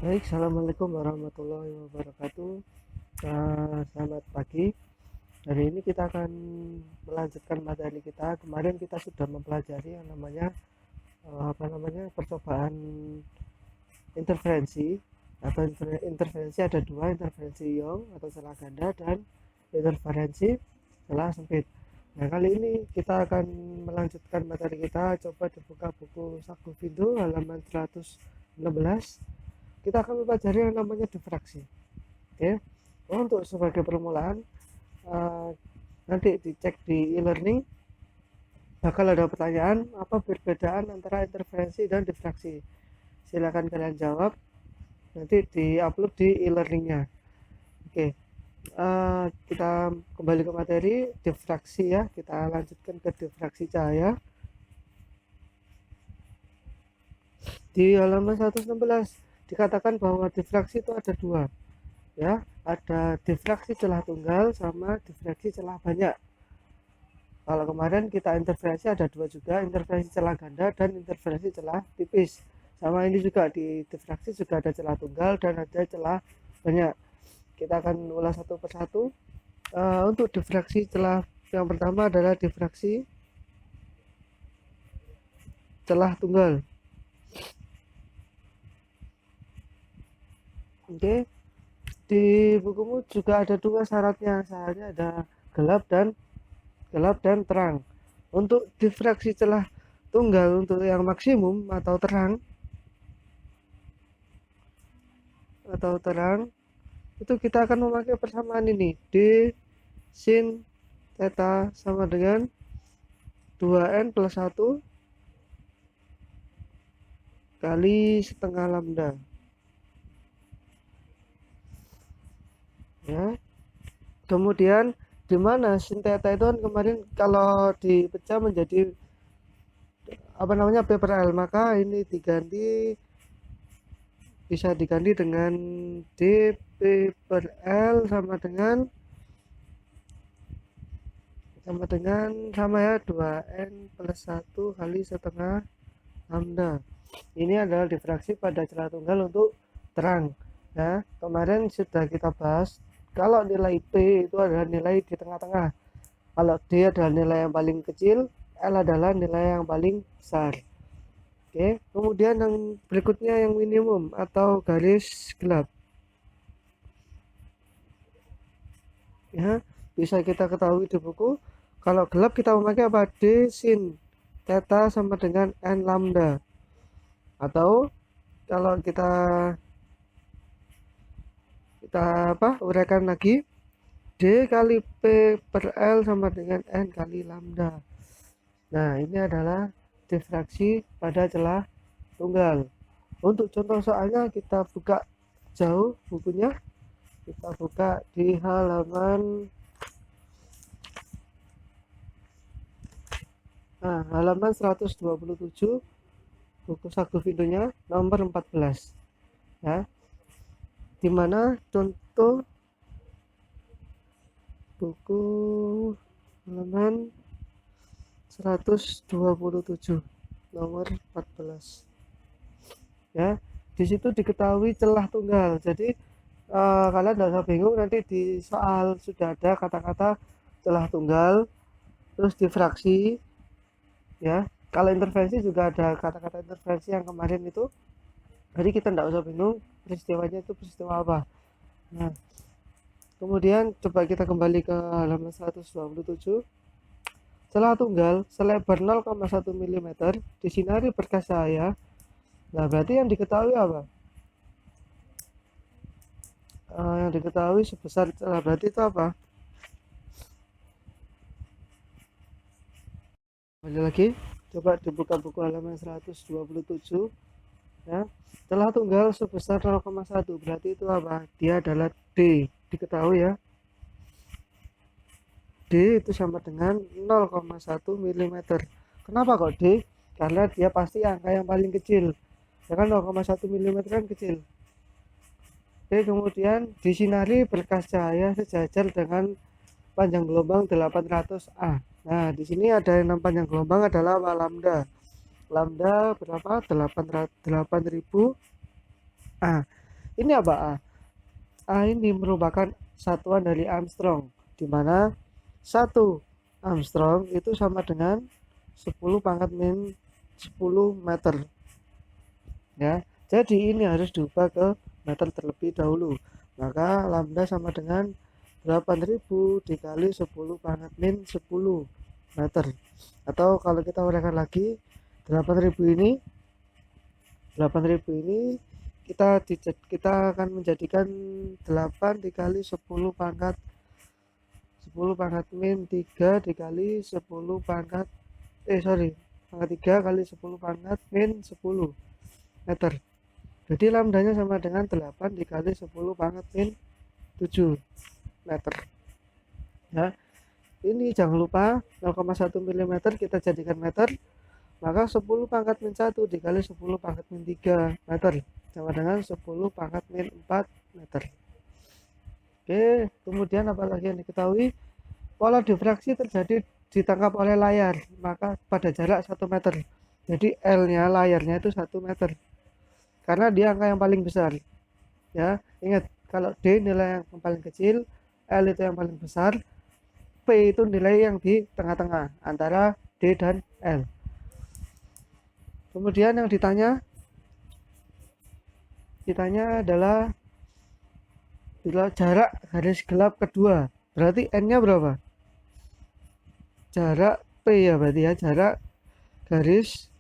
Baik, assalamualaikum warahmatullahi wabarakatuh. Selamat pagi. Hari ini kita akan melanjutkan materi kita. Kemarin kita sudah mempelajari yang namanya percobaan interferensi atau interferensi ada dua, interferensi Young atau celah ganda dan interferensi celah sempit. Nah, kali ini kita akan melanjutkan materi kita. Coba dibuka buku Saku Video halaman 116. Kita akan mempelajari yang namanya difraksi. Oke. Untuk sebagai permulaan, uh, nanti dicek di e-learning bakal ada pertanyaan apa perbedaan antara interferensi dan difraksi. Silakan kalian jawab, nanti di-upload di e-learningnya. Oke. Kita kembali ke materi difraksi ya. Kita lanjutkan ke difraksi cahaya di halaman 116. Dikatakan bahwa difraksi itu ada dua ya, ada difraksi celah tunggal sama difraksi celah banyak. Kalau kemarin kita interferensi ada dua juga, interferensi celah ganda dan interferensi celah tipis. Sama ini juga di difraksi juga ada celah tunggal dan ada celah banyak. Kita akan ulas satu persatu. Untuk difraksi celah yang pertama adalah difraksi celah tunggal. Oke, di bukumu juga ada dua syaratnya. Syaratnya ada gelap dan terang. Untuk difraksi celah tunggal untuk yang maksimum atau terang itu kita akan memakai persamaan ini, D sin theta sama dengan 2n plus 1 kali setengah lambda ya. Kemudian di mana sin theta itu kan kemarin kalau dipecah menjadi P per L, maka ini bisa diganti dengan dp per L sama ya 2n plus 1 kali setengah lambda. Ini adalah difraksi pada celah tunggal untuk terang ya. Kemarin sudah kita bahas kalau nilai P itu adalah nilai di tengah-tengah, kalau D adalah nilai yang paling kecil, L adalah nilai yang paling besar. Oke, kemudian yang berikutnya yang minimum atau garis gelap ya, bisa kita ketahui di buku. Kalau gelap kita memakai apa? D sin theta sama dengan n lambda, atau kalau kita uraikan lagi, D kali P per L sama dengan N kali lambda. Nah, ini adalah difraksi pada celah tunggal. Untuk contoh soalnya kita buka jauh bukunya, kita buka di halaman 127 buku Saku Videonya nomor 14 ya, dimana contoh buku halaman 127 nomor 14 ya. Di situ diketahui celah tunggal. Jadi kalian tidak usah bingung, nanti di soal sudah ada kata-kata celah tunggal terus difraksi ya. Kalau intervensi juga ada kata-kata intervensi yang kemarin itu, jadi kita tidak usah bingung peristiwanya itu peristiwa apa. Nah, kemudian coba kita kembali ke halaman 127. Celah tunggal selebar 0,1 mm disinari berkas cahaya. Nah, berarti yang diketahui apa? Yang diketahui sebesar celah, berarti itu apa? Kembali lagi, coba dibuka buku halaman 127 ya. Celah tunggal sebesar 0,1 berarti itu apa? Dia adalah D, diketahui ya. D itu sama dengan 0,1 mm. Kenapa kok D? Karena dia pasti angka yang paling kecil ya kan, 0,1 mm kan kecil. Oke, kemudian disinari berkas cahaya sejajar dengan panjang gelombang 800 A. Nah, di sini ada yang panjang gelombang adalah lambda. Lambda berapa? 8000 A. Ini apa A? A ini merupakan satuan dari Armstrong, di mana 1 Armstrong itu sama dengan 10 pangkat min 10 meter. Ya, jadi ini harus diubah ke meter terlebih dahulu. Maka lambda sama dengan 8000 dikali 10 pangkat min 10 meter. Atau kalau kita uraikan lagi, 8000 ini kita akan menjadikan 8 dikali 10 pangkat min 3 dikali 10 pangkat pangkat 3 kali 10 pangkat min 10 meter. Jadi lambdanya sama dengan 8 dikali 10 pangkat min 7 meter. Ya, ini jangan lupa 0,1 mm kita jadikan meter, maka 10 pangkat min 1 dikali 10 pangkat min 3 meter sama dengan 10 pangkat min 4 meter. Oke, kemudian apalagi yang diketahui, pola difraksi terjadi ditangkap oleh layar, maka pada jarak 1 meter. Jadi L-nya layarnya itu 1 meter. Karena dia angka yang paling besar. Ya, ingat kalau D nilai yang paling kecil, L itu yang paling besar, P itu nilai yang di tengah-tengah antara D dan L. Kemudian yang ditanya adalah bila jarak garis gelap kedua, berarti N-nya berapa? Jarak P ya berarti ya, jarak garis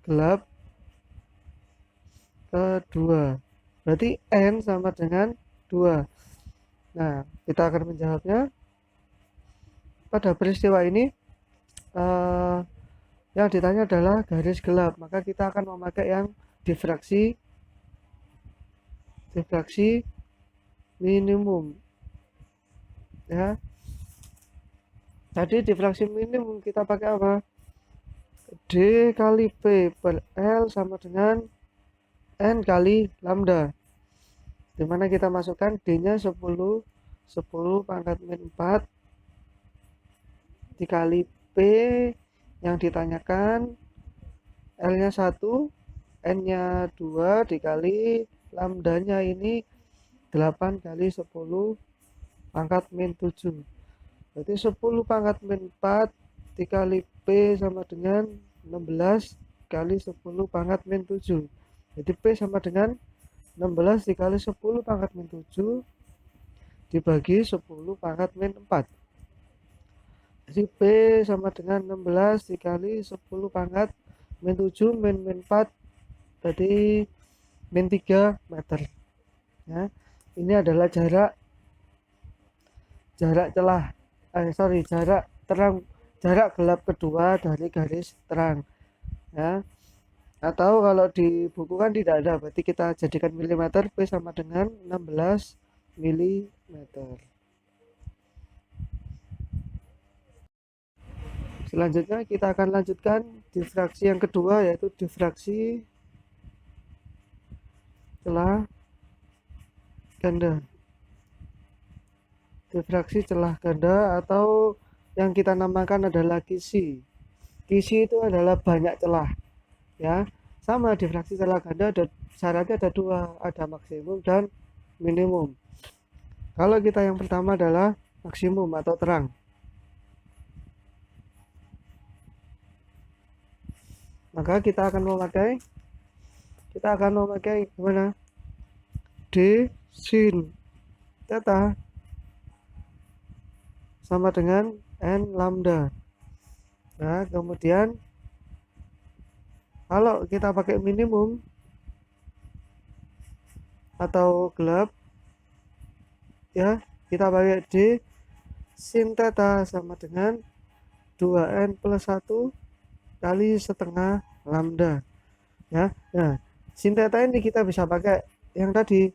gelap kedua. Berarti N sama dengan 2. Nah, kita akan menjawabnya. Pada peristiwa ini yang ditanya adalah garis gelap, maka kita akan memakai yang difraksi minimum. Ya. Jadi difraksi minimum kita pakai apa? D kali P per L sama dengan N kali lambda, dimana kita masukkan D-nya 10 pangkat min 4 dikali P yang ditanyakan, L-nya 1, N-nya 2 dikali lambdanya ini 8 kali 10 pangkat min 7. Berarti 10 pangkat min 4 dikali P sama dengan 16 kali 10 pangkat min 7. Jadi P sama dengan 16 dikali 10 pangkat min 7 dibagi 10 pangkat min 4. Jadi P sama dengan 16 dikali 10 pangkat min 7 min 4, berarti min 3 meter. Ya, ini adalah jarak jarak gelap kedua dari garis terang. Ya, atau kalau di buku kan tidak ada, berarti kita jadikan milimeter. P sama dengan 16 milimeter. Selanjutnya kita akan lanjutkan difraksi yang kedua, yaitu difraksi celah ganda. Difraksi celah ganda atau yang kita namakan adalah kisi. Kisi itu adalah banyak celah. Ya, sama difraksi celah ganda ada syaratnya, ada 2, ada maksimum dan minimum. Kalau kita yang pertama adalah maksimum atau terang, maka kita akan memakai gimana? D sin theta sama dengan N lambda. Nah, kemudian kalau kita pakai minimum atau gelap, ya, kita pakai D sin theta sama dengan 2N plus 1 kali setengah lambda. Ya, nah, sin theta ini kita bisa pakai yang tadi,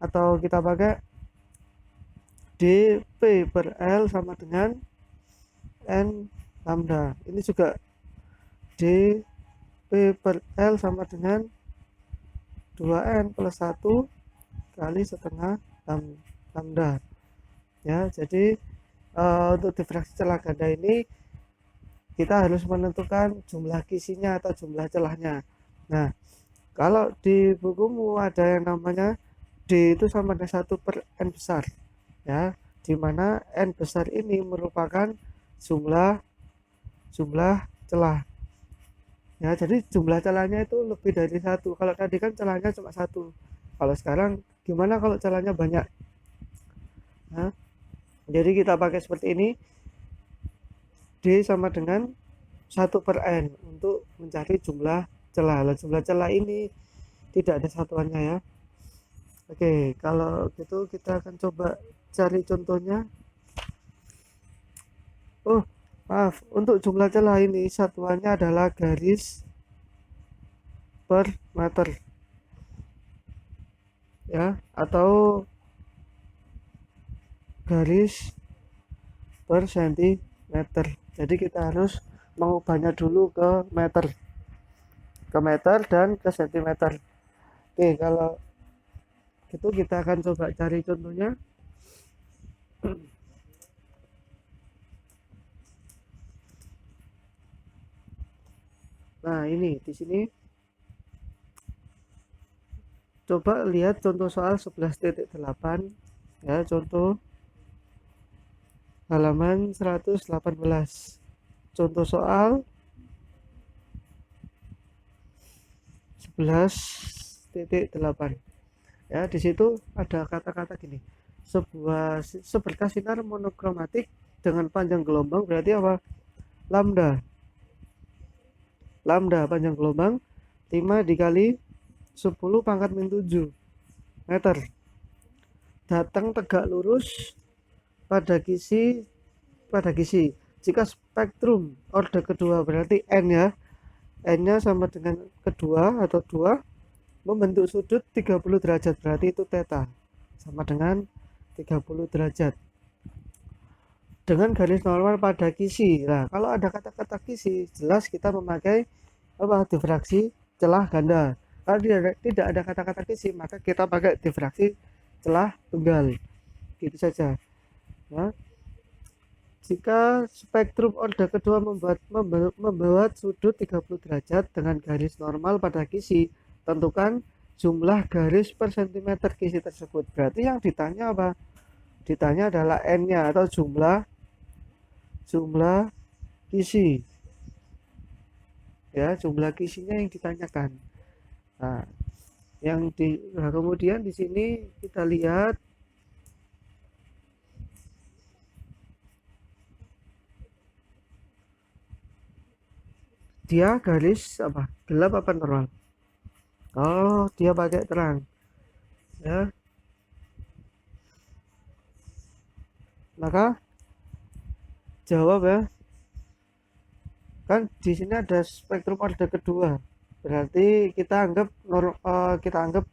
atau kita pakai dP per L sama dengan N lambda. Ini juga dP per L sama dengan 2N plus 1 kali setengah lambda. Ya, jadi untuk difraksi celah ganda ini kita harus menentukan jumlah kisinya atau jumlah celahnya. Nah, Kalau di bukumu ada yang namanya D itu sama dengan 1/n besar, ya, di mana n besar ini merupakan jumlah jumlah celah, ya. Jadi jumlah celahnya itu lebih dari satu. Kalau tadi kan celahnya cuma satu, kalau sekarang gimana kalau celahnya banyak? Nah, jadi kita pakai seperti ini, D sama dengan 1/n untuk mencari jumlah celah. Nah, jumlah celah ini tidak ada satuannya, ya. Oke, kalau gitu kita akan coba cari contohnya. Oh, maaf, untuk jumlah celah ini satuannya adalah garis per meter, ya, atau garis per sentimeter. Jadi kita harus mengubahnya dulu ke meter dan ke sentimeter. Oke, kalau gitu kita akan coba cari contohnya. Nah, ini di sini coba lihat contoh soal 11.8, ya, contoh halaman 118. Contoh soal 11.8, ya. Di situ ada kata-kata gini, seberkas sinar monokromatik dengan panjang gelombang berarti apa? Lambda panjang gelombang 5 dikali 10 pangkat min 7 meter, datang tegak lurus pada kisi jika spektrum orde kedua, berarti n, ya, n nya sama dengan kedua atau 2, membentuk sudut 30 derajat, berarti itu theta sama dengan 30 derajat dengan garis normal pada kisi. Nah, kalau ada kata-kata kisi, jelas kita memakai apa? Difraksi celah ganda. Kalau tidak ada kata-kata kisi, maka kita pakai difraksi celah tunggal. Gitu saja, ya. Jika spektrum orde kedua membawa sudut 30 derajat dengan garis normal pada kisi, tentukan jumlah garis per sentimeter kisi tersebut. Berarti yang ditanya apa? Ditanya adalah n-nya atau jumlah kisi, ya, jumlah kisinya yang ditanyakan. Nah, kemudian di sini kita lihat dia garis apa? Gelap apa normal? Oh, dia pakai terang, ya. Maka jawab, ya. Kan di sini ada spektrum orde kedua, berarti kita anggap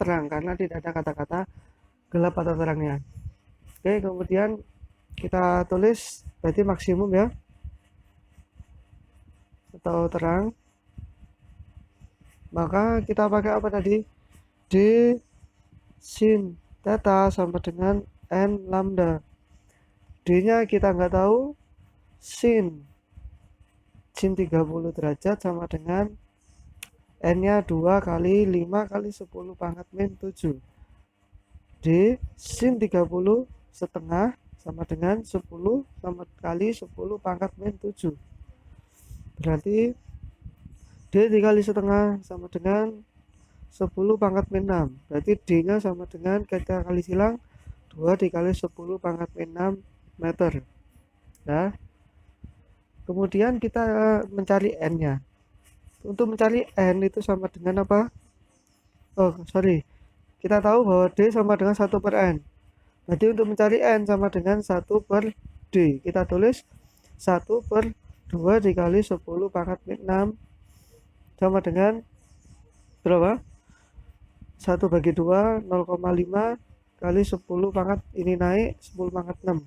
terang karena tidak ada kata-kata gelap atau terangnya. Oke, kemudian kita tulis berarti maksimum, ya, atau terang. Maka kita pakai apa tadi? D sin theta sama dengan n lambda. D nya kita nggak tahu, sin 30 derajat sama dengan n nya 2 kali 5 kali 10 pangkat min 7. D sin 30 setengah sama dengan 10 sama kali 10 pangkat min 7. Berarti D dikali setengah sama dengan 10 pangkat min 6. Berarti D nya sama dengan, kita kali silang, 2 dikali 10 pangkat min 6 meter, ya. Kemudian kita mencari n nya. Untuk mencari n itu sama dengan apa? Oh, sorry, kita tahu bahwa D sama dengan 1/n. Jadi untuk mencari n sama dengan 1/d, kita tulis 1/2 dikali 10 pangkat min 6 sama dengan berapa? 1 bagi 2, 0,5 kali 10 pangkat, ini naik 10 pangkat 6,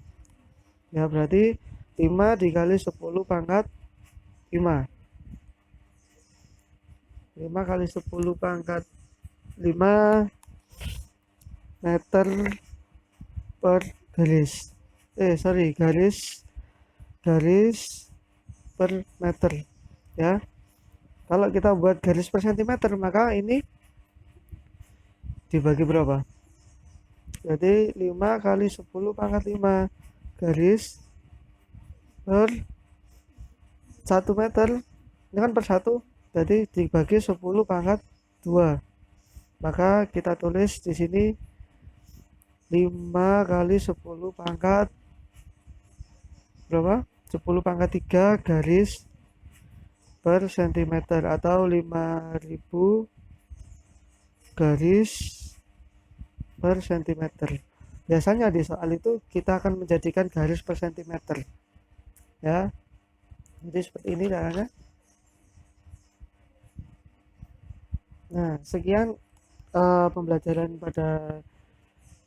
ya, berarti 5 dikali 10 pangkat 5. 5 kali 10 pangkat 5 meter per garis per meter, ya. Kalau kita buat garis per sentimeter, maka ini dibagi berapa? Jadi 5 kali 10 pangkat 5 garis per 1 meter, ini kan per 1, jadi dibagi 10 pangkat 2. Maka kita tulis di sini 5 kali 10 pangkat berapa? 10 pangkat 3 garis per sentimeter, atau 5000 garis per sentimeter. Biasanya di soal itu kita akan menjadikan garis per sentimeter ya. Jadi seperti ini caranya. Nah, sekian pembelajaran pada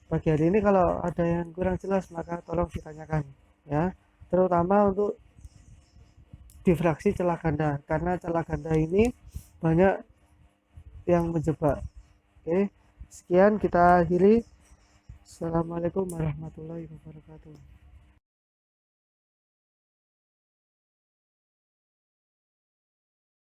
pagi hari ini. Kalau ada yang kurang jelas maka tolong ditanyakan ya, terutama untuk difraksi celah ganda, karena celah ganda ini banyak yang menjebak. Oke, sekian, kita akhiri. Assalamualaikum warahmatullahi wabarakatuh.